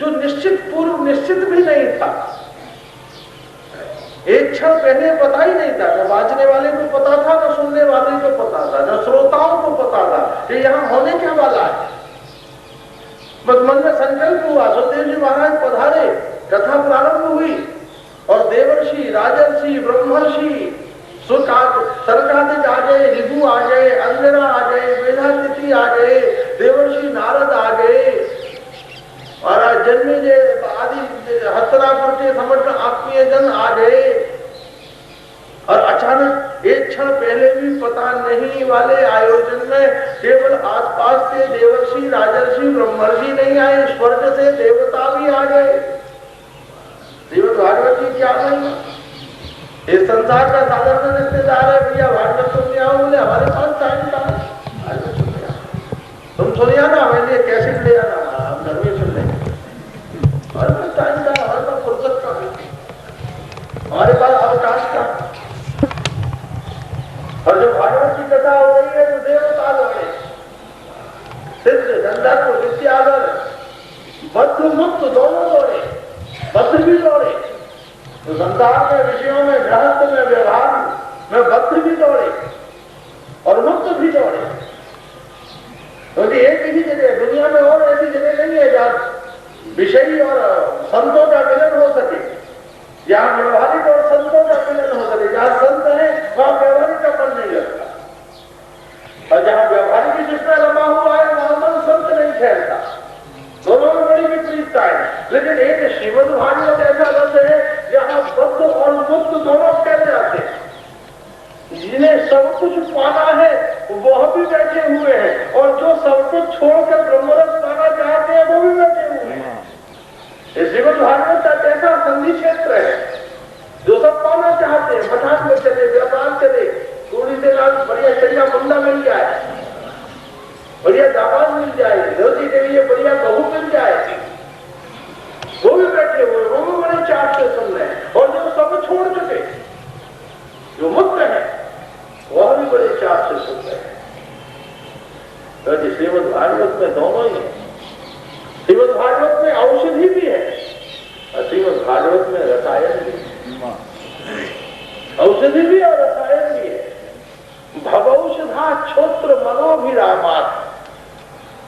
जो निश्चित पूर्व निश्चित भी नहीं था। एक क्षण पहले पता ही नहीं था, न बाजने वाले को पता था, न सुनने वाले को पता था, न श्रोताओं को पता था कि यहाँ होने क्या वाला है। बस मन में संकल्प हुआ, सुखदेव जी महाराज पधारे, कथा प्रारंभ हुई और देवर्षि, राजर्षि, ब्रह्मर्षि, सनकादिक आ गए, ऋभु आ गए, अंजना आ गए, मेधातिथि आ गए, देवर्षि नारद आ गए और जन्मेजय आदि हस्तनापुर के समग्र आत्मीय जन आ गए। और अचानक एक क्षण पहले भी पता नहीं वाले आयोजन में केवल आसपास के देवर्षि, राजर्षि, ब्रह्मर्षि नहीं आए, स्वर्ग से देवता भी आ गए। श्रीमद् भागवत जी क्या नहीं, इस संसार का साधारण रिश्तेदार है, भैया भागवत सुनने आओ, बोले हमारे पास टाइम था, तुम सुनिया ना, मैंने कैसे ले आना, हम घर में सुन लेंगे, हमारे पास टाइम था, हमारे पास फुर्सत का, हमारे पास अवकाश का। और जो भागवत की कथा हो रही है, जो देवता लौटे, सिद्ध गंधर्व विद्याधर बद्ध मुक्त दोनों दौड़े, बद्ध भी दौड़े, तो संसार में विषयों में गृहस्थ में व्यवहार में बद्ध भी दौड़े और मुक्त भी दौड़े। क्योंकि एक ही जगह दुनिया में और ऐसी जगह नहीं है जहां विषयी और संतों का मिलन हो सके, जहां व्यवहारिक और संतों का मिलन हो सके। जहां संत है वहां व्यवहारिक का मन नहीं लगता, और जहां व्यवहारिक जिसमें रमा हुआ है वहां मन संत नहीं ठहरता। दोनों में बड़ी विपरीतता है। लेकिन एक श्रीमद् भागवत ऐसा रस है जहां बद्ध और मुक्त दोनों कैसे आते हैं। जिन्हें सब कुछ पाना है वह भी बैठे हुए हैं, और जो सब कुछ छोड़कर ब्रह्मरस पाना चाहते हैं वो भी बैठे हुए हैं। श्रीमद् भागवत का कैसा संधि क्षेत्र है। जो सब पाना चाहते हैं, मठान में चले, व्यापार चले, थोड़ी से लाल बढ़िया चंगा बंदा मिल जाए, बढ़िया दामाद मिल जाए, धोती के लिए बढ़िया बहू मिल जाए, वो भी बैठे हुए, वो भी बड़े चाट से सुन रहे हैं। और जो सब छोड़ चुके, जो मुक्त है, वह भी बड़े चाट से सुन रहे हैं। तो श्रीमद् भागवत में दोनों ही है। श्रीमद् भागवत में औषधि भी है और श्रीमद् भागवत में रसायन भी है। औषधि भी और रसायन भी है। भवौषधा क्षोत्र मनोभिरामात्।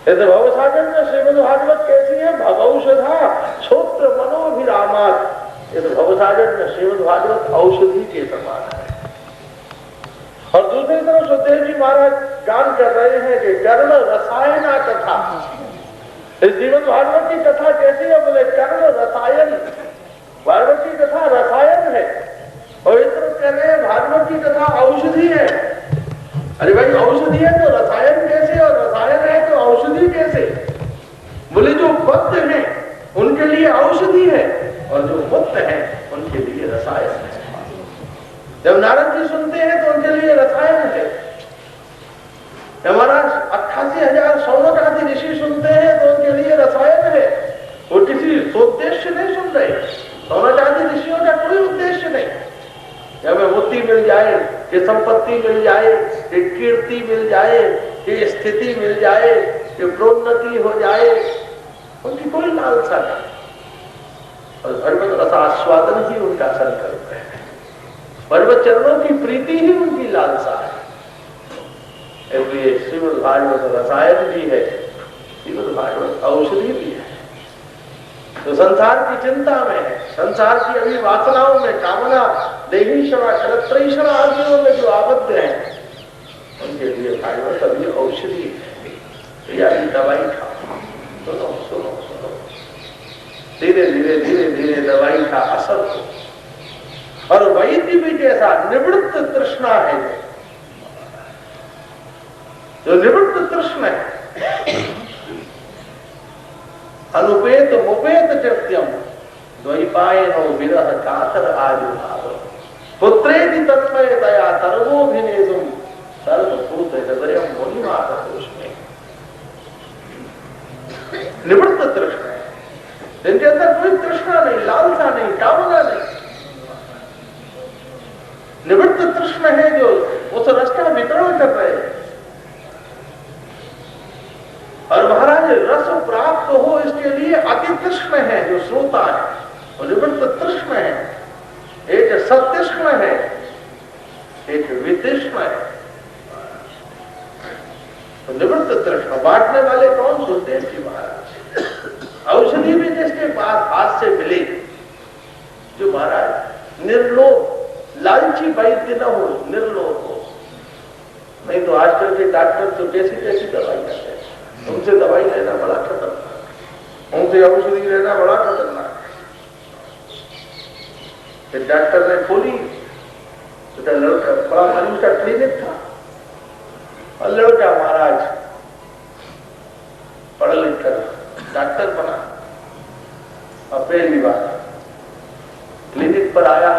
भवसागर में श्रीमद् भागवत कैसी है? भवौषधा क्षोत्र मनोभिरामात्। भवसागर में श्रीमद् भागवत औषधि के समान है। और दूसरी तरफ सुखदेव जी महाराज गान कर रहे हैं कि कर्ण रसायना कथा। श्रीमद् भागवत की कथा कैसी है? बोले कर्ण रसायन। भागवत की कथा रसायन है, और इस तरफ कह रहे हैं भागवत की कथा औषधि है। अरे भाई, औषधि है तो रसायन कैसे, और रसायन है तो औषधि कैसे? बोले जो बद्ध है उनके लिए औषधि है, और जो मुक्त है उनके लिए रसायन है। जब नारद जी सुनते हैं तो उनके लिए रसायन है। हमारा 88,000 सौनक आदि ऋषि सुनते हैं तो उनके लिए रसायन है। वो किसी उद्देश्य नहीं सुन रहे। सौनक आदि ऋषियों का कोई उद्देश्य नहीं। हमें मुक्ति मिल जाए, कि संपत्ति मिल जाए, कि कीर्ति मिल जाए, कि स्थिति मिल जाए, कि प्रोन्नति हो जाए, उनकी कोई लालसा नहीं। और भगवत रसास्वादन ही उनका संकल्प है। भगवत चरणों की प्रीति ही उनकी लालसा है। इसलिए श्रीमद् भागवत रसायन भी है, श्रीमद् भागवत औषधि भी है। तो संसार की चिंता में है, संसार की अभी वासनाओं में, कामना, देहीशरा, क्षत्रैषणा आदियों में जो आबद्ध हैं, उनके लिए भागवत अभी औषधि है। यानी दवाई खाओ, सुनो सुनो सुनो, धीरे धीरे धीरे धीरे दवाई का असर हो। और वैद्य भी कैसा निवृत्त तृष्णा है, जो निवृत्त तृष्ण है। अनुपेत मुपेत कृत्यम द्वैपायनो विरह कातर आयुभाव पुत्रेति तन्मयतया सर्वोभिनेतुम सर्वभूत हृदयम मुनिमातोष्मे। निवृत्त तृष्ण है, जिनके अंदर कोई तृष्णा नहीं, लालसा नहीं, कामना नहीं। निवृत्त तृष्ण है जो उस रस का वितरण कर रहे हैं। और महाराज महाराज रस प्राप्त हो इसके लिए अति तृष्ण है जो श्रोता है, और निवृत्त तृष्ण है, एक सतृष्ण है, एक वितृष्ण है। तो निवृत्त तृष्ण बांटने वाले कौन? सुखदेव जी महाराज। औषधि भी जिसके पास हाथ से मिले, जो महाराज निर्लोभ, लालची वैद्य न हो, निर्लोभ हो। नहीं तो आजकल के डॉक्टर तो कैसी कैसी दवाई करते हैं, उनसे दवाई लेना बड़ा खतरनाक, उनसे औषधि लेना बड़ा खतरनाक। डॉक्टर ने खोली तो लड़का बड़ा मरीज का क्लिनिक था, और लड़का महाराज पढ़ लिख कर डॉक्टर बना, और पहली बार क्लिनिक पर आया,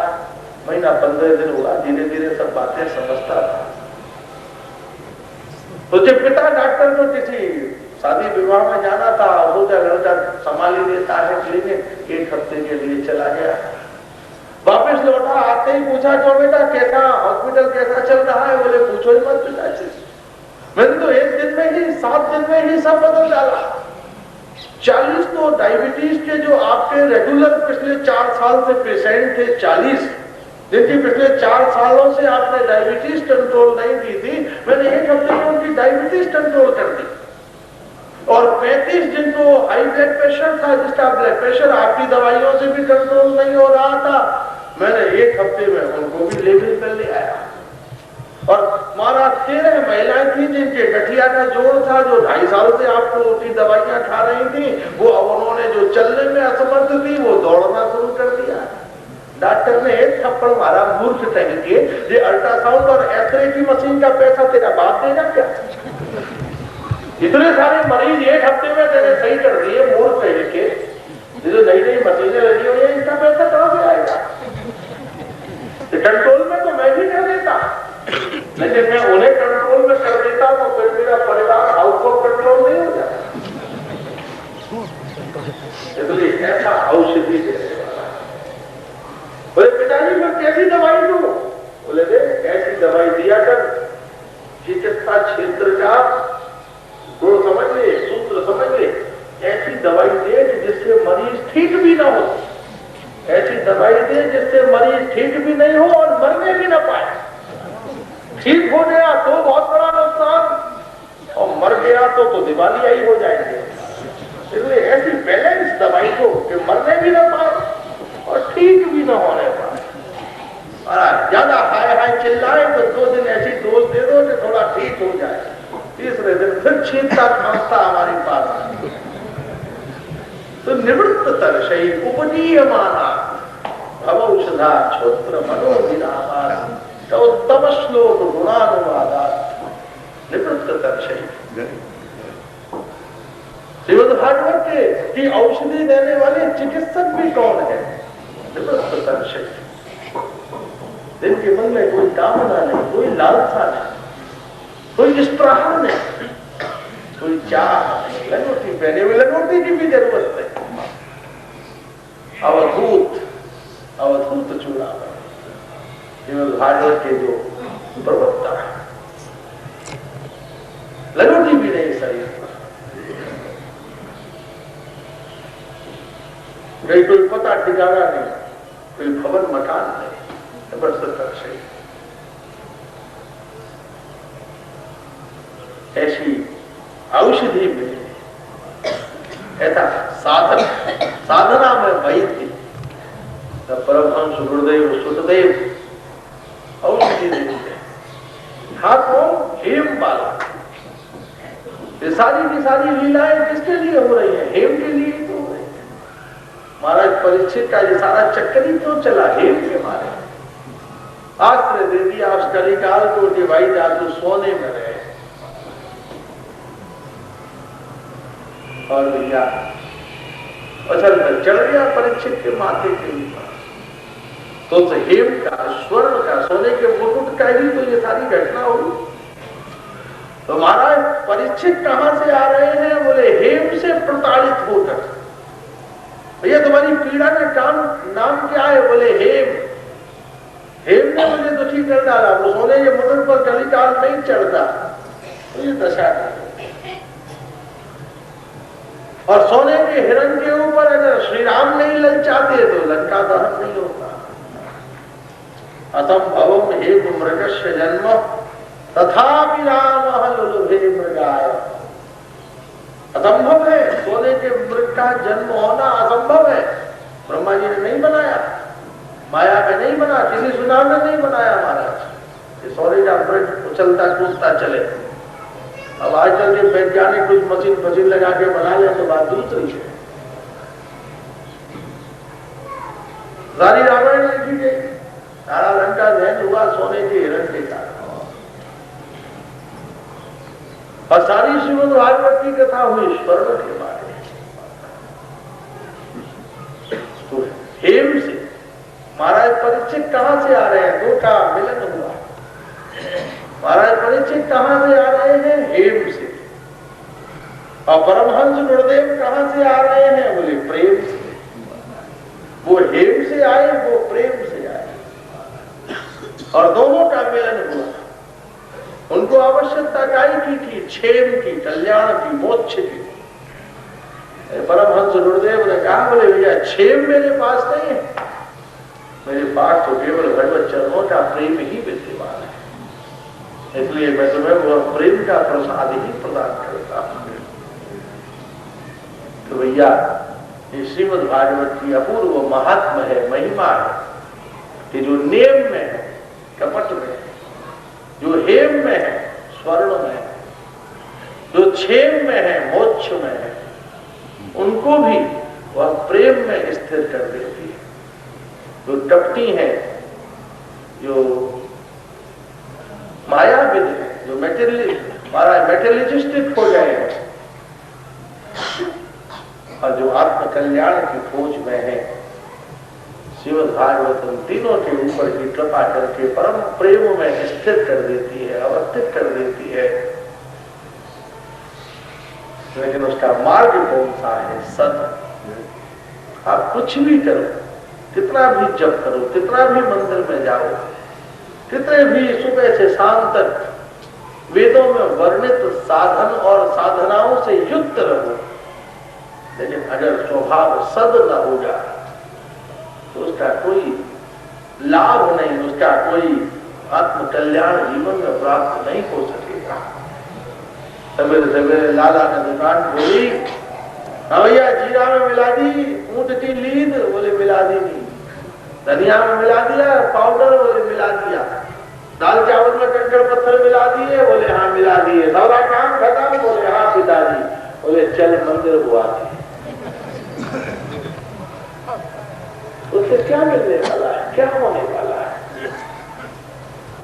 महीना 15 दिन हुआ, धीरे धीरे सब बातें समझता था। तो जब पिता डॉक्टर को किसी शादी विवाह में जाना था, सोचा लड़का संभाल ही लेता है क्लिनिक, 1 हफ्ते के लिए चला गया। वापस लौटा, आते ही पूछा, जो बेटा कैसा हॉस्पिटल कैसा चल रहा है? बोले पूछो ही मत पिताजी, मैंने तो 1 दिन में ही 7 दिन में ही सब बदल डाला। 40 तो डायबिटीज के जो आपके रेगुलर पिछले 4 साल से पेशेंट थे, 40 जिनकी पिछले 4 सालों से आपने डायबिटीज कंट्रोल नहीं की थी, मैंने 1 हफ्ते में उनकी डायबिटीज कंट्रोल कर दी। और 35 जिनको हाई ब्लड प्रेशर था, जिसका ब्लड प्रेशर आपकी दवाइयों से भी कंट्रोल नहीं हो रहा था, मैंने 1 हफ्ते में उनको भी लेवल पर ले आया। और हमारा 13 महिलाएं थी जिनके गठिया का जोड़ था, जो 2.5 साल से आपको उल्टी दवाइयां खा रही थी, वो उन्होंने जो चलने में असमर्थ थी, वो दौड़ना शुरू कर दिया। डॉक्टर ने 1 थप्पड़ मारा, मूर्ख कह के, ये अल्ट्रासाउंड और एक्सरे की मशीन का पैसा तेरा बाप देगा क्या? इतने सारे मरीज 1 हफ्ते में तेरे सही कर दिए, मूर्ख कह के, जो नई नई मशीनें लगी हुई है, इसका पैसा कहां से आएगा? कंट्रोल में तो मैं भी कर देता, लेकिन मैं उन्हें कंट्रोल में कर देता तो फिर मेरा परिवार आउट ऑफ कंट्रोल नहीं हो जाता। इसलिए ऐसा औषधि देने वाला। बोले पिताजी मैं कैसी दवाई दूं? बोले देख ऐसी दवाई दिया कर, चिकित्सा क्षेत्र का गुण समझ ले, सूत्र समझ ले, ऐसी दवाई दे जिससे मरीज ठीक भी ना हो, ऐसी दवाई दे जिससे मरीज ठीक भी नहीं हो और मरने भी ना पाए। ठीक हो गया तो बहुत बड़ा नुकसान, और मर गया तो दिवालिया ही हो जाएंगे। इसलिए ऐसी बैलेंस दवाई दो कि मरने भी ना पाए और ठीक भी ना होने पाए। और ज्यादा हाय हाय चिल्लाए तो 2 दिन ऐसी डोज दे दो कि थोड़ा ठीक हो जाए, तीसरे दिन फिर छींकता खांसता हमारे पास। तो निवृत्त तरशई उपदीयमाना भवौषधा क्षोत्र मनोविरामाना तो उत्तम श्लोक गुणानुवादा निवृत्त तरशई। श्रीमद् भागवत की औषधि देने वाले चिकित्सक भी कौन है? निवृत्त तरशई। जिनके मन में कोई कामना नहीं, कोई लालसा नहीं, कोई स्पृहा नहीं, कोई चाह नहीं, लंगोटी पहने हुए लंगोटी की भी जरूरत नहीं, अवधूत चूड़ामणि श्रीमद् भागवत के जो प्रवक्ता है, लंगोटी भी नहीं शरीर पर, कहीं कोई पता ठिकाना नहीं, कोई भवन मकान नहीं, ऐसी औषधि मिली, ऐसा साधना में वैद्य परमहंस गुरुदेव सुखदेव औषधि देते हाथों हेम वाला। ये सारी की सारी लीलाएं किसके लिए हो रही है? हेम के लिए तो हो रही है। महाराज परीक्षित का ये सारा चक्कर ही क्यों चला? हेम के मारे। आश्रय दे दिया उस कलिकाल को कि भाई जादू सोने में रहे, और भैया असल में चढ़ गया परीक्षित के माथे के ऊपर। तो हेम का, स्वर्ण का, सोने के मुकुट का ही तो ये सारी घटना हुई। तो महाराज परीक्षित कहां से आ रहे हैं? बोले हेम से प्रताड़ित होकर। भैया तुम्हारी पीड़ा का नाम क्या है? बोले हेम। हेम ने मुझे दुखी कर डाला, वो सोने के मुकुट पर कलिकाल नहीं चढ़ता, तो ये दशा और सोने के हिरण के ऊपर अगर श्री राम नहीं ललचाते तो लंका दहन नहीं होता। असंभवम हेतु मृगस्य जन्म तथापि राम लुलुभे मृगाय। असंभव है, सोने के मृग का जन्म होना असंभव है। ब्रह्मा जी ने नहीं बनाया, माया में नहीं बना, किसी सुनार ने नहीं बनाया महाराज। ये सोने का मृग उछलता कूदता चले। अब आजकल के वैज्ञानिक कुछ मशीन लगा के बना ले तो बात दूसरी है। सारी रामायण लिखी गई, सारा लंका दहन हुआ सोने के हिरण के कारण। और सारी श्रीमद् भागवत की कथा हुई स्वर्ण के बारे में। तो हेम से महाराज परीक्षित कहां से आ रहे हैं? दो का मिलन हुआ। महाराज परीक्षित कहां से आ रहे हैं? हेम से। और परमहंस गुरुदेव कहां से आ रहे हैं? बोले प्रेम से। वो हेम से आए, वो प्रेम से आए, और दोनों का मिलन हुआ। उनको आवश्यकता काय की थी? क्षेम की, कल्याण की, मोक्ष की। परमहंस गुरुदेव ने कहा, बोले भैया क्षेम मेरे पास नहीं है, मेरे पास तो केवल भगवत चरणों का प्रेम ही विद्यमान है, इसलिए मैं तुम्हें वो प्रेम का प्रसाद ही प्रदान करता हूं। तो भैया ये श्रीमद् भागवत की अपूर्व महात्मा है, महिमा है कि जो नेम में है कपट में, जो हेम में है स्वर्ण में है, जो क्षेम में है मोक्ष में है, उनको भी वह प्रेम में स्थिर कर देती है। जो टपटी है, जो मायाविद है, जो मेटेरियलिस्टिक हो गए हैं, और जो आत्म कल्याण की खोज में है, श्रीमद् भागवत उन तीनों के ऊपर की कृपा करके परम प्रेम में स्थिर कर देती है, अवस्थित कर देती है। लेकिन उसका मार्ग कौन सा है? सत। आप कुछ भी करो, कितना भी जप करो, कितना भी मंदिर में जाओ, कितने भी सुबह से शाम तक वेदों में वर्णित साधन और साधनाओं से युक्त रहो, लेकिन अगर स्वभाव सद न होगा तो उसका कोई लाभ नहीं, उसका कोई आत्म कल्याण जीवन में प्राप्त नहीं हो सकेगा। सवेरे सवेरे लाला ने दुकान खोली, भैया जीरा में मिला दी ऊंट की लीद, बोले मिला दी नहीं। धनिया में मिला दिया पाउडर, बोले मिला दिया। दाल चावल में कंकड़ पत्थर मिला दिए, बोले हाँ मिला दिए। सारा काम खत्म, बोले हाँ पिताजी। बोले चल मंदिर बुआ दी। उससे क्या मिलने वाला है? क्या होने वाला है?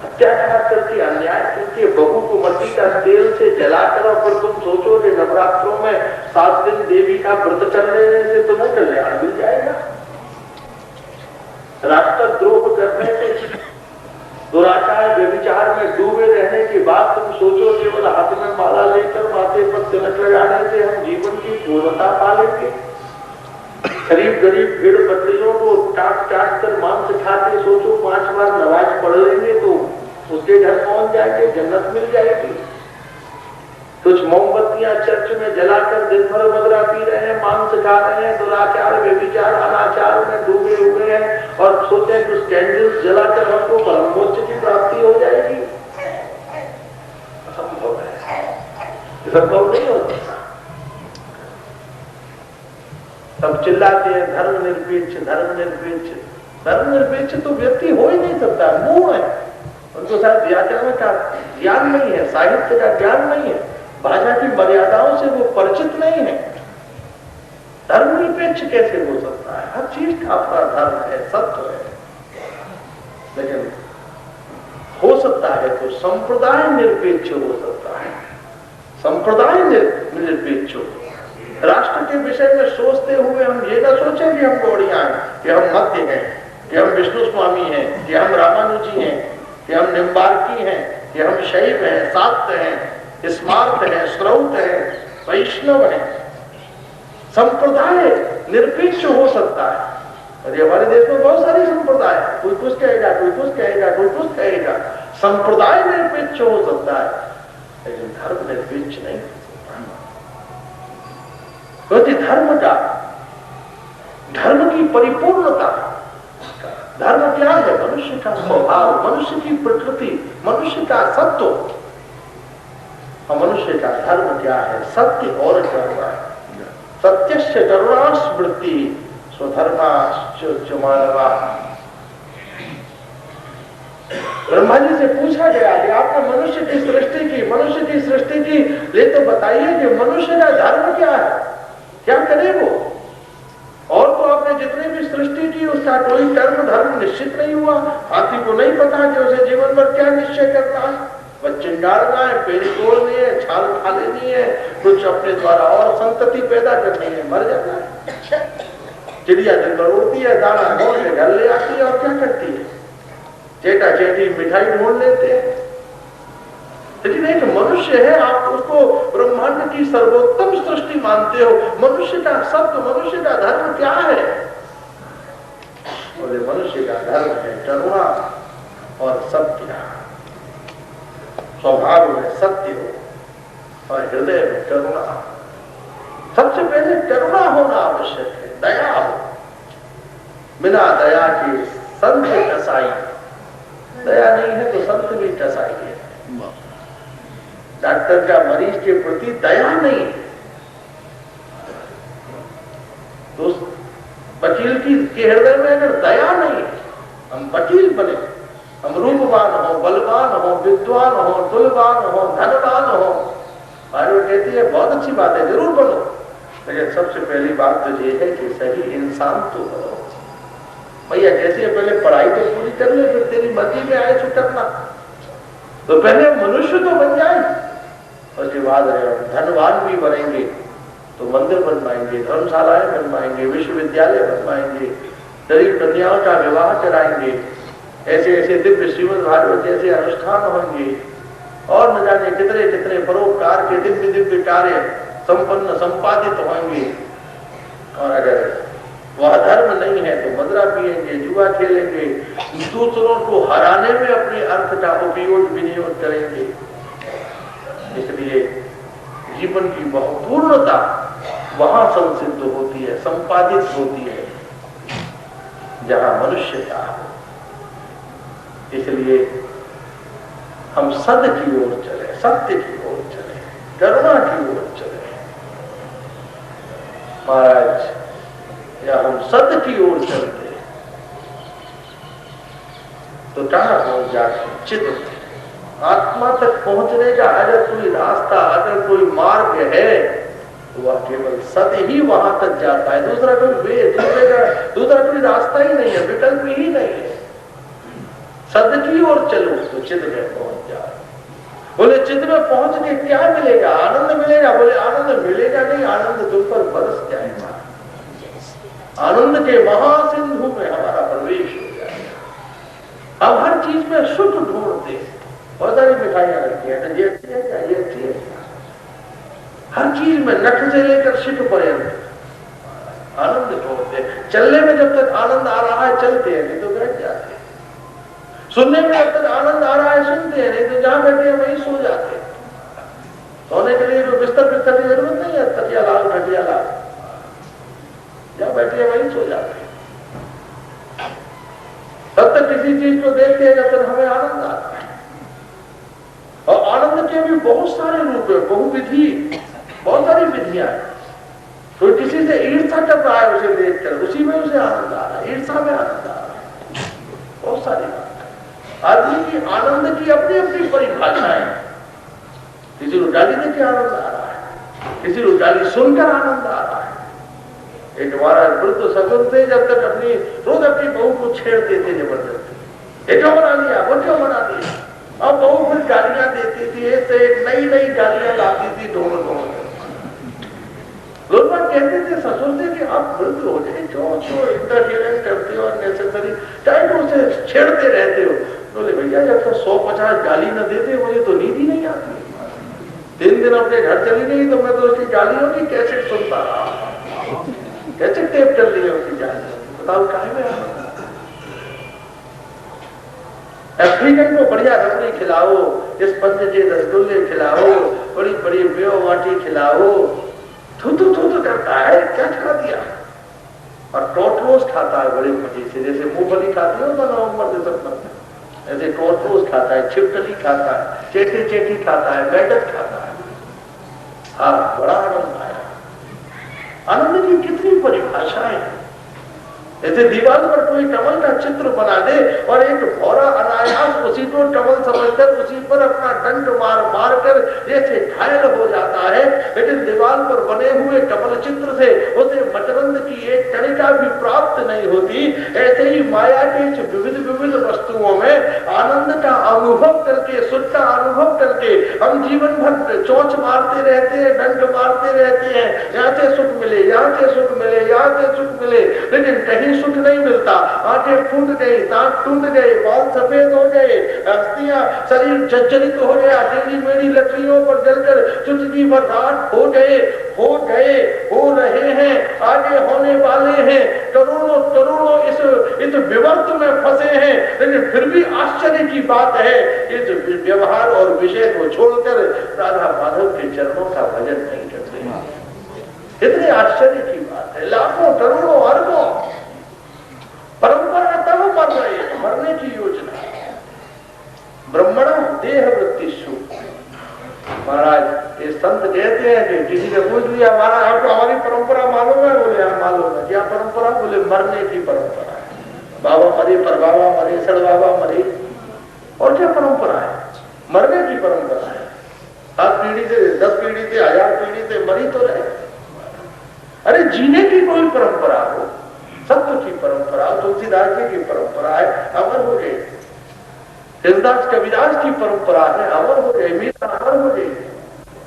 अत्याचार करके, अन्याय करके, बहू को मट्टी का तेल से जलाकर, और फिर तुम सोचो कि नवरात्रों में 7 दिन देवी का व्रत करने से तुम्हें कल्याण मिल जाएगा। राष्ट्रद्रोह करने से, दुराचार व्यभिचार में डूबे रहने के बाद तुम सोचो केवल हाथ में माला लेकर माथे पर तिलक लगाने से हम जीवन की पूर्णता पा लेंगे। गरीब गरीब भेड़ बकरियों को काट कर मांस खाते सोचो 5 बार नमाज पढ़ लेंगे तो उसके घर पहुंच जाएंगे, जन्नत मिल जाएगी। कुछ मोमबत्तियां चर्च में जलाकर दिन भर मदरा पी रहे हैं, मांस खा रहे हैं, दुराचार व्यभिचार अनाचार में डूबे हुए हैं, और सोचे कुछ कैंडल्स जलाकर हमको परम मोक्ष की प्राप्ति हो जाएगी। असंभव है, संभव नहीं हो सकता। सब चिल्लाते हैं धर्म निरपेक्ष, धर्म निरपेक्ष। धर्म निरपेक्ष तो व्यक्ति हो ही नहीं सकता, मूढ़ है। उनको शायद व्याकरण का ज्ञान नहीं है, साहित्य का ज्ञान नहीं है, भाषा की मर्यादाओं से वो परिचित नहीं है। धर्मनिरपेक्ष कैसे हो सकता है? हर चीज का अपना धर्म है, सत्य है। लेकिन हो सकता है तो संप्रदाय निरपेक्ष हो सकता है, संप्रदाय निरपेक्ष हो। राष्ट्र के विषय में सोचते हुए हम ये ना सोचें कि हम गौड़िया हैं, कि हम मध्य हैं, कि हम विष्णु स्वामी हैं, कि हम रामानुजी हैं, कि हम निम्बार्की हैं, कि हम शैव हैं, शाक्त हैं, स्मार्त हैं, श्रौत हैं, वैष्णव हैं। संप्रदाय निरपेक्ष हो सकता है। और ये हमारे देश में बहुत सारी संप्रदाय है, कोई कुछ कहेगा, कोई कुछ कहेगा, कोई कुछ कहेगा। संप्रदाय निरपेक्ष हो सकता है, लेकिन धर्म निरपेक्ष नहीं। क्योंकि धर्म की परिपूर्णता, धर्म क्या है? मनुष्य का स्वभाव, मनुष्य की प्रकृति, मनुष्य का सत्व। और मनुष्य का धर्म क्या है? सत्य और करुणा। सत्यस्य करुणा स्मृति स्वधर्माश्च मानवा। ब्रह्मा जी से पूछा गया कि आपने मनुष्य की सृष्टि की, ले तो बताइए कि मनुष्य का धर्म क्या है, क्या करे वो? और तो आपने जितनी भी सृष्टि की उसका कोई कर्म धर्म निश्चित नहीं हुआ। हाथी को नहीं पता कि उसे जीवन भर क्या निश्चय करना है। वह चिंगाड़ना है, पेड़ तोड़नी है, छाल खा लेनी है, कुछ अपने द्वारा और संतति पैदा करनी है, मर जाना है। चिड़िया दिन भर उड़ती है, दाना ढूंढ के घर ले आती है और क्या करती है? चेटा चेटी मिठाई ढूंढ लेते हैं। लेकिन एक मनुष्य है, आप उसको ब्रह्मांड की सर्वोत्तम सृष्टि मानते हो। मनुष्य का सत्य, मनुष्य का धर्म क्या है? बोले मनुष्य का धर्म है करुणा और सत्य। स्वभाव में सत्य हो और हृदय में करुणा। सबसे पहले करुणा होना आवश्यक है, दया हो। बिना दया के संत कसाई। दया नहीं है तो संत भी कसाई है। डॉक्टर का मरीज के प्रति दया नहीं है तो वकील के हृदय में अगर दया नहीं है, हम वकील बने, हम रूपवान हो, बलवान हो, विद्वान हो, तुलवान हो, धनवान हो, और कहती है बहुत अच्छी बात है, जरूर बनो, लेकिन सबसे पहली बात तो ये है कि सही इंसान तो बनो। भैया कैसे पहले पढ़ाई तो पूरी कर ले, फिर तेरी मर्जी में आए छुटकना। तो पहले मनुष्य तो बन जाए, उसके बाद धनवान भी बनेंगे तो मंदिर बनवाएंगे, धर्मशालाएं बनवाएंगे, विश्वविद्यालय बनवाएंगे, गरीब कन्याओं का विवाह कराएंगे, ऐसे ऐसे दिव्य श्रीमद् भागवत जैसे अनुष्ठान होंगे, और न जाने कितने कितने परोपकार के दिव्य दिव्य कार्य संपन्न संपादित होंगे। और अगर वह धर्म नहीं है तो मदरा पिएंगे, जुआ खेलेंगे, दूसरों को हराने में अपने अर्थ का उपयोग विनियोग करेंगे। इसलिए जीवन की बहुपूर्णता वहां संसिद्ध होती है, संपादित होती है जहां मनुष्यता हो। इसलिए हम सद की ओर चले, सत्य की ओर चले, करुणा की ओर चले महाराज। या हम सत्य की ओर चलते तो कहां पहुंच जाते? चित्त आत्मा तक पहुंचने का अगर कोई रास्ता, अगर कोई मार्ग है तो वह केवल सत्य ही वहां तक जाता है। दूसरा कोई रास्ता ही नहीं है, विकल्प ही नहीं है। सत्य की ओर चलो तो चित्त में पहुंच जाओ। बोले चित्त में पहुंच के क्या मिलेगा? आनंद मिलेगा। बोले आनंद मिलेगा नहीं, आनंद तुम पर बरस जाएगा। आनंद के महासिंधु में हमारा प्रवेश हो जाएगा। हम हर चीज में सुख ढूंढते हैं। बहुत सारी मिठाइयां रखती हैं, ये अच्छी है क्या, ये अच्छी है क्या? हर चीज में नख से लेकर शिख पर्यंत आनंद ढूंढते। चलने में जब तक आनंद आ रहा है चलते हैं, नहीं तो बैठ जाते हैं। सुनने में जब तक आनंद आ रहा है सुनते हैं, नहीं तो जहां बैठे हैं वहीं सो जाते हैं। सोने के लिए जो बिस्तर की जरूरत नहीं है, तकिया लाल खटिया लाल, जहां बैठे हैं वहीं सो जाते हैं। तब तक किसी चीज को देखते हैं जब तक हमें आनंद आता है। और आनंद के भी बहुत सारे रूप है, बहुविधि, बहुत सारी विधियां हैं। कोई किसी से ईर्ष्या कर रहा है, उसे देखकर उसी में उसे आनंद आ रहा है, ईर्ष्या में आनंद आ रहा है। बहुत सारी बात। आदमी की आनंद की अपनी अपनी परिभाषाएं। किसी को गाली देकर आनंद आ रहा है, किसी को गाली सुनकर आनंद आ रहा है। एक हमारा वृद्ध ससुर थे, जब तक रोज अपनी बहू को छेड़ते थे जबरदस्ती, ये क्यों बना दिया, वो क्यों बना दिया। अब बहू फिर गालियां देती थी, ऐसे नई नई गालियां लाती थी दोनों। लोग बात कहते थे ससुर से कि आप वृद्ध हो गए, क्यों इंटरफियरेंस करते हो, अननेसेसरी टाइम उसे छेड़ते रहते हो। बोले भैया जब तक 150 गाली न देते मुझे तो नींद ही नहीं आती। 3 दिन अपने घर चली गई तो मैं तो उसकी गालियों की कैसेट सुनता रहा, कैसेट टेप कर लिया उसकी गाली। बताओ काहे में आनंद। अफ्रीकन को बढ़िया रबड़ी खिलाओ, इस पंच के रसगुल्ले खिलाओ, बड़ी बड़ी मेव वाटी खिलाओ, थू करता है। है, क्या खा दिया। और टोटरोस खाता है बड़े मजे से, जैसे मूंगफली खाती हो तो नवंबर दिसंबर में, ऐसे टोटरोस खाता है, छिपकली खाता है, चेटी चेटी खाता है, मेढक खाता है। हाँ, बड़ा आनंद आया। आनंद की कितनी परिभाषाएं हैं। जैसे दीवार पर कोई कमल का चित्र बना दे और एक भौरा अनायास उसी को कमल समझकर उसी पर अपना दंड मार मार कर जैसे घायल हो जाता है, लेकिन दीवार पर बने हुए कमल चित्र से उसे मकरंद की एक कणिका भी प्राप्त नहीं होती। ऐसे ही माया के विविध विविध वस्तुओं में आनंद का अनुभव करके, सुख का अनुभव करके हम जीवन भर चोंच मारते रहते हैं, डंड मारते रहते हैं, यहाँ से सुख मिले, यहाँ से सुख मिले, यहाँ से सुख मिले, लेकिन कहीं सुख नहीं मिलता। आंखें फूट गई, दांत टूट गए, बाल सफेद हो गए, अस्थियां, शरीर जर्जरित हो गया, टेढ़ी मेढ़ी लकड़ियों पर जलकर चुटकी भर राख हो गए, हो रहे हैं, आगे होने वाले हैं। करोड़ों करोड़ों इस विवर्त में फंसे हैं, लेकिन फिर भी आश्चर्य की बात है, इस व्यवहार और विषय को छोड़कर राधा माधव के चरणों का भजन नहीं करते। इतने आश्चर्य की बात है। लाखों करोड़ों अरबों परंपरा तब मर रही है, मरने की योजना। ब्रह्मण देह वृत्तिषु। महाराज ये संत कहते हैं कि किसी ने पूछ लिया, महाराज आपको हमारी परंपरा मालूम है? बोले हाँ मालूम है। क्या परंपरा? बोले मरने की परंपरा है। बाबा मरे, पर बाबा मरे, सड़ बाबा मरे। और क्या परंपरा है? मरने की परंपरा है। 7 पीढ़ी से, 10 पीढ़ी से, 1000 पीढ़ी से मरी तो रहे। अरे जीने की कोई परंपरा हो, सत्य की परंपरा, तुलसीदास जी की परंपरा है, अमर हो गए। तुलसीदास कबीरदास की परंपरा है, अमर हो गए। मीरा अमर हो गए।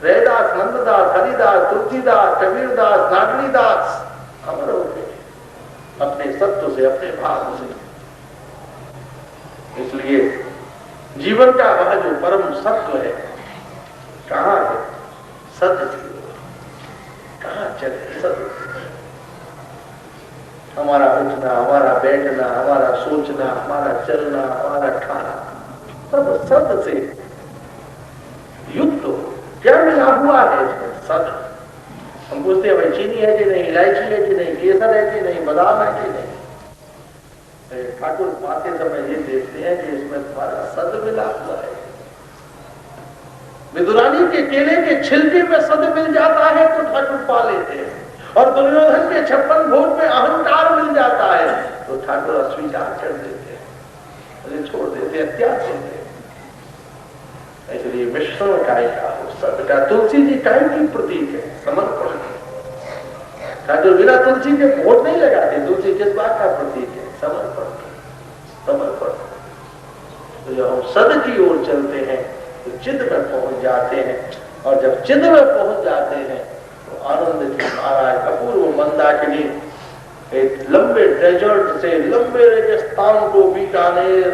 रैदास, नंददास, हरिदास, तुलसीदास, कबीरदास, नागरीदास अमर हो गए अपने सत्य से, अपने भाव से। इसलिए जीवन का वह जो परम सत्य है कहाँ है? सत्य की ओर कहाँ चले? सत्य। हमारा उठना, हमारा बैठना, हमारा सोचना, हमारा चलना, हमारा खाना सब सत्य से युक्त हो। क्या मिला हुआ है इसमें? सत्य। हम पूछते हैं भाई चीनी है कि नहीं, इलायची है कि नहीं, केसर है कि नहीं, बादाम है कि नहीं। ठाकुर पाते समय ये देखते हैं कि इसमें तुम्हारा सद मिला हुआ है। विदुरानी के केले के छिलके में सद मिल जाता है तो ठाकुर पा लेते हैं, और दुर्योधन के 56 भोज में अहंकार मिल जाता है तो ठाकुर अस्वीकार कर देते हैं, छोड़ देते हैं, त्याग देते हैं। इसलिए मिश्रण काय का हो, सत्य का। तुलसी जी काय की प्रतीक है? समर्पण। ठाकुर बिना तुलसी के भोट नहीं लगाते। तुलसी किस बात का प्रतीक है? समर्पण। समर्पण। तो जब हम सद की ओर चलते हैं तो चिद में पहुंच जाते हैं, और जब चिद में पहुंच जाते हैं तो आनंद की महाराज अपूर्व मंदाकिनी एक लंबे डेजर्ट से, लंबे रेगिस्तान को बीकानेर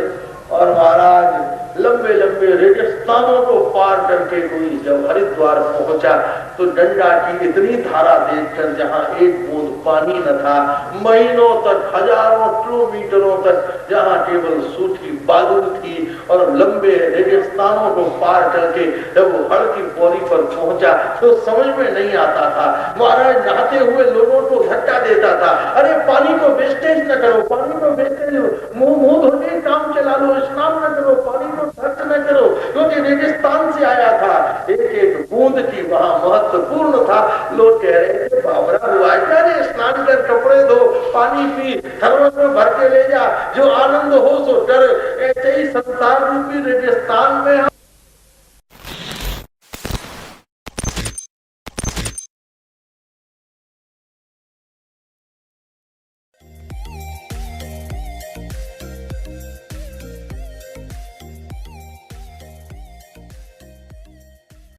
और महाराज लंबे लंबे रेगिस्तानों को पार करके कोई जब हरिद्वार पहुंचा तो गंगा की इतनी धारा देखकर, जहां एक बूंद पानी न था, महीनों तक, हजारों किलोमीटरों तक जहां केवल सूखी बादल थी, और लंबे रेगिस्तानों को पार करके जब वो हड़ की पौड़ी पर पहुंचा तो समझ में नहीं आता था। महाराज नहाते हुए लोगों को धक्का देता था, अरे पानी को वेस्टेज न करो, पानी को वेस्टेज, मुंह धोने काम चला लो, स्नान न करो, पानी को खर्च न करो, क्योंकि रेगिस्तान से आया था। एक एक बूंद की वहां महत्वपूर्ण था। लोग कह रहे थे बावरा हुआ क्या रे, स्नान कर, कपड़े धो, पानी पी, थर्मस में भर के ले जा, जो आनंद हो सो कर। ऐसे ही संसार रूपी रेगिस्तान में